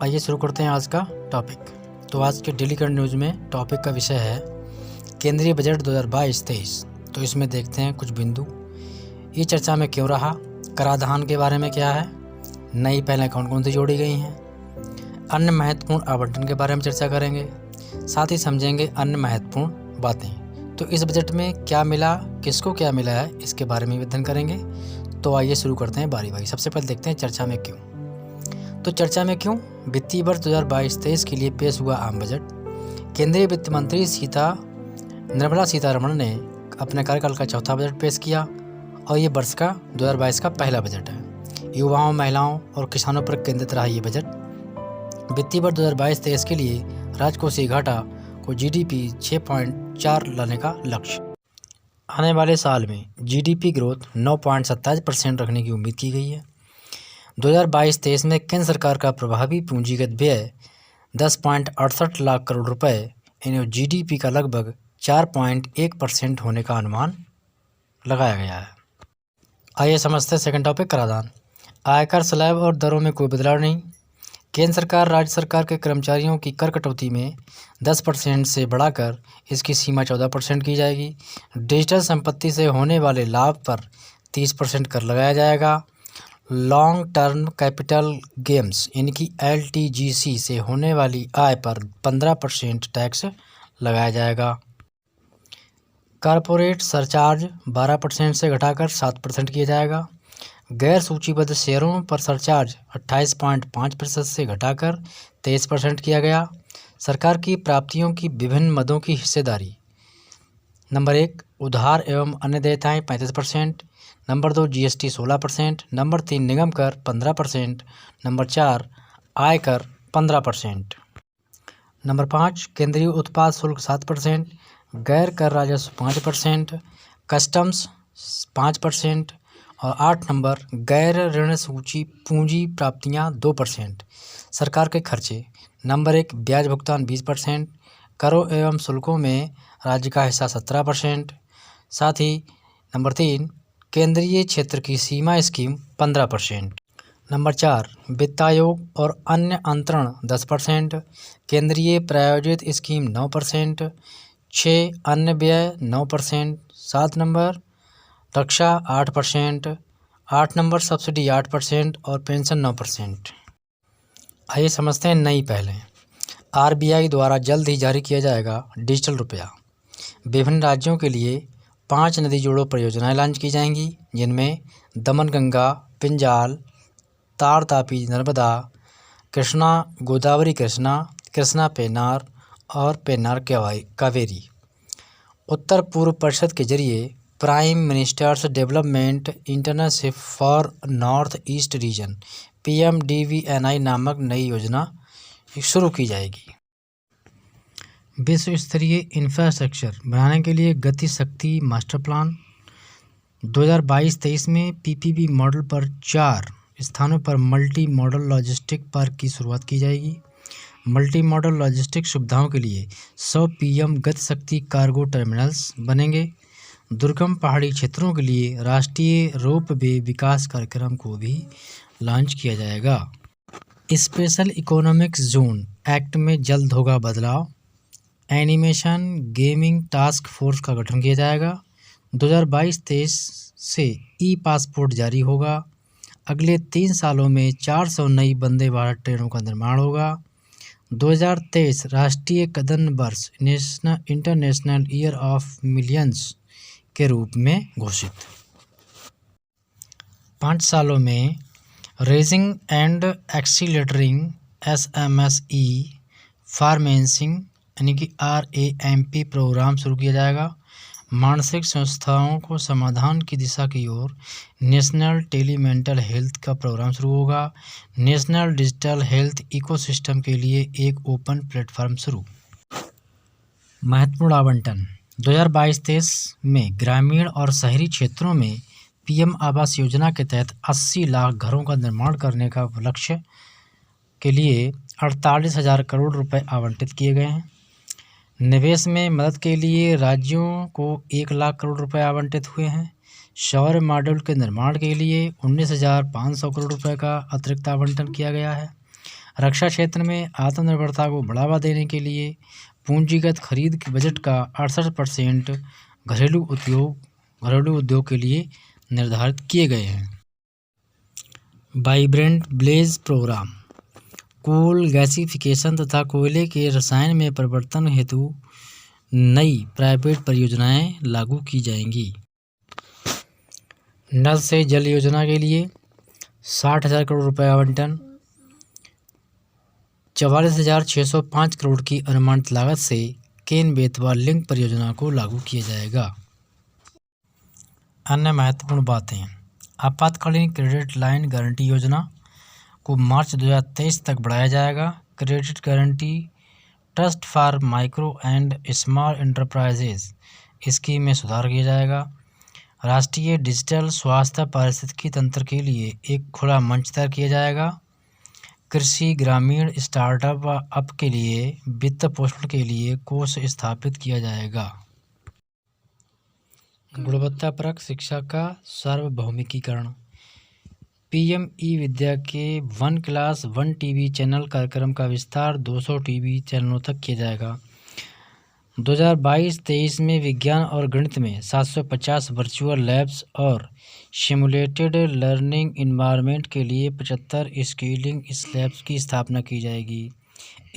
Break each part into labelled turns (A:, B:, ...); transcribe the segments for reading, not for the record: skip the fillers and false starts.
A: आइए शुरू करते हैं आज का टॉपिक। तो आज के डेली करंट न्यूज़ में टॉपिक का विषय है केंद्रीय बजट 2022-23। तो इसमें देखते हैं कुछ बिंदु। ये चर्चा में क्यों रहा, कराधान के बारे में क्या है, नई पहलें कौन कौन सी जोड़ी गई हैं, अन्य महत्वपूर्ण आवंटन के बारे में चर्चा करेंगे। साथ ही समझेंगे अन्य महत्वपूर्ण बातें। तो इस बजट में क्या मिला, किसको क्या मिला है, इसके बारे में अध्ययन करेंगे। तो आइए शुरू करते हैं बारी बारी। सबसे पहले देखते हैं चर्चा में क्यों। तो चर्चा में क्यों, वित्तीय वर्ष 2022-23 के लिए पेश हुआ आम बजट। केंद्रीय वित्त मंत्री निर्मला सीतारमण ने अपने कार्यकाल का चौथा बजट पेश किया और ये वर्ष का 2022 का पहला बजट है। युवाओं, महिलाओं और किसानों पर केंद्रित रहा ये बजट। वित्तीय वर्ष 2022-23 के लिए राजकोषीय घाटा को GDP 6.4 लाने का लक्ष्य। आने वाले साल में GDP ग्रोथ 9.27% रखने की उम्मीद की गई है। 2022-23 में केंद्र सरकार का प्रभावी पूंजीगत व्यय 10.68 लाख करोड़ रुपए यानी GDP का लगभग 4.1% होने का अनुमान लगाया गया है। आइए समझते हैं सेकंड टॉपिक, कराधान। आयकर स्लैब और दरों में कोई बदलाव नहीं। केंद्र सरकार राज्य सरकार के कर्मचारियों की कर कटौती में 10% से बढ़ाकर इसकी सीमा 14% की जाएगी। डिजिटल संपत्ति से होने वाले लाभ पर 30% कर लगाया जाएगा। लॉन्ग टर्म कैपिटल गेम्स यानी कि LTGC से होने वाली आय पर 15% टैक्स लगाया जाएगा। कॉरपोरेट सरचार्ज 12% से घटाकर 7% किया जाएगा। गैर सूचीबद्ध शेयरों पर सरचार्ज 28.5% से घटाकर 23% किया गया। सरकार की प्राप्तियों की विभिन्न मदों की हिस्सेदारी। नंबर 1 उधार एवं अन्य देयताएँ 35%। Number 2 GST 16%। नंबर 3 निगम कर 15%। नंबर 4 आयकर 15%। नंबर 5 केंद्रीय उत्पाद शुल्क 7%। गैर कर राजस्व 5%। कस्टम्स 5%। और 8 नंबर गैर ऋण सूची पूंजी प्राप्तियां 2%। सरकार के खर्चे। नंबर 1 ब्याज भुगतान 20%। करों एवं शुल्कों में राज्य का हिस्सा 17%। साथ ही नंबर 3 केंद्रीय क्षेत्र की सीमा स्कीम 15%। नंबर 4 वित्त आयोग और अन्य अंतरण 10%। केंद्रीय प्रायोजित स्कीम 9%। 6 अन्य व्यय 9%। 7 नंबर रक्षा 8%। 8 नंबर सब्सिडी 8% और पेंशन 9%। आइए समझते हैं नई पहलें। RBI द्वारा जल्द ही जारी किया जाएगा डिजिटल रुपया। विभिन्न राज्यों के लिए 5 नदी जोड़ो परियोजनाएं लॉन्च की जाएंगी, जिनमें दमनगंगा, पिंजाल, तार तापी नर्मदा, कृष्णा गोदावरी, कृष्णा पेन्नार और पेन्नार कावेरी। उत्तर पूर्व परिषद के जरिए prime ministers development internship for north east region PMDVNI नामक नई योजना शुरू की जाएगी। विश्व स्तरीय इंफ्रास्ट्रक्चर बनाने के लिए गति शक्ति मास्टर प्लान। 2022-23 में PPP मॉडल पर 4 स्थानों पर मल्टी मॉडल लॉजिस्टिक पार्क की शुरुआत की जाएगी। मल्टी मॉडल लॉजिस्टिक सुविधाओं के लिए 100 PM गति शक्ति कार्गो टर्मिनल्स बनेंगे। दुर्गम पहाड़ी क्षेत्रों के लिए राष्ट्रीय रोपवे विकास कार्यक्रम को भी लॉन्च किया जाएगा। स्पेशल इकोनॉमिक जोन एक्ट में जल्द होगा बदलाव। एनिमेशन गेमिंग टास्क फोर्स का गठन किया जाएगा। 2022-23 से पासपोर्ट जारी होगा। अगले 3 सालों में 400 नई वंदे भारत ट्रेनों का निर्माण होगा। 2023 राष्ट्रीय कदम वर्ष इंटरनेशनल ईयर ऑफ मिलियंस के रूप में घोषित। 5 सालों में रेजिंग एंड एक्सीलरेटिंग SMSE फार्मेंसिंग यानी कि RAMP प्रोग्राम शुरू किया जाएगा। मानसिक संस्थाओं को समाधान की दिशा की ओर नेशनल टेलीमेंटल हेल्थ का प्रोग्राम शुरू होगा। नेशनल डिजिटल हेल्थ इकोसिस्टम के लिए एक ओपन प्लेटफॉर्म शुरू। महत्वपूर्ण आवंटन। 2022-23 में ग्रामीण और शहरी क्षेत्रों में PM आवास योजना के तहत 80 लाख घरों का निर्माण करने का लक्ष्य के लिए 48,000 करोड़ रुपए आवंटित किए गए हैं। निवेश में मदद के लिए राज्यों को 1 लाख करोड़ रुपए आवंटित हुए हैं। सौर मॉड्यूल के निर्माण के लिए 19,500 करोड़ रुपए का अतिरिक्त आवंटन किया गया है। रक्षा क्षेत्र में आत्मनिर्भरता को बढ़ावा देने के लिए पूंजीगत खरीद के बजट का 68% घरेलू उद्योग के लिए निर्धारित किए गए हैं। Vibrant blaze programme, coal gasification तथा कोयले के रसायन में परिवर्तन हेतु नई प्राइवेट परियोजनाएं लागू की जाएंगी। नल से जल योजना के लिए 60,000 करोड़ रुपये आवंटन। 44,605 करोड़ की अनुमानित लागत से केन बेतवा लिंक परियोजना को लागू किया जाएगा। अन्य महत्वपूर्ण बातें, आपातकालीन क्रेडिट लाइन गारंटी योजना को मार्च 2023 तक बढ़ाया जाएगा। Credit guarantee trust for micro and small enterprises scheme में सुधार किया जाएगा। राष्ट्रीय डिजिटल स्वास्थ्य पारिस्थितिकी तंत्र के लिए एक खुला मंच तैयार किया जाएगा। कृषि ग्रामीण स्टार्टअप के लिए वित्त पोषण के लिए कोष स्थापित किया जाएगा। गुणवत्तापरक शिक्षा का सार्वभौमिकीकरण, पीएम ई विद्या के 1 क्लास 1 टीवी चैनल कार्यक्रम का विस्तार 200 टीवी चैनलों तक किया जाएगा। 2022-23 में विज्ञान और गणित में 750 वर्चुअल लैब्स और सिमुलेटेड लर्निंग इन्वायरमेंट के लिए 75 स्किलिंग लैब्स की स्थापना की जाएगी।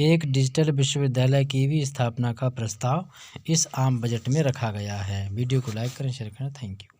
A: एक डिजिटल विश्वविद्यालय की भी स्थापना का प्रस्ताव इस आम बजट में रखा गया है। वीडियो को लाइक करें, शेयर करें। Thank you.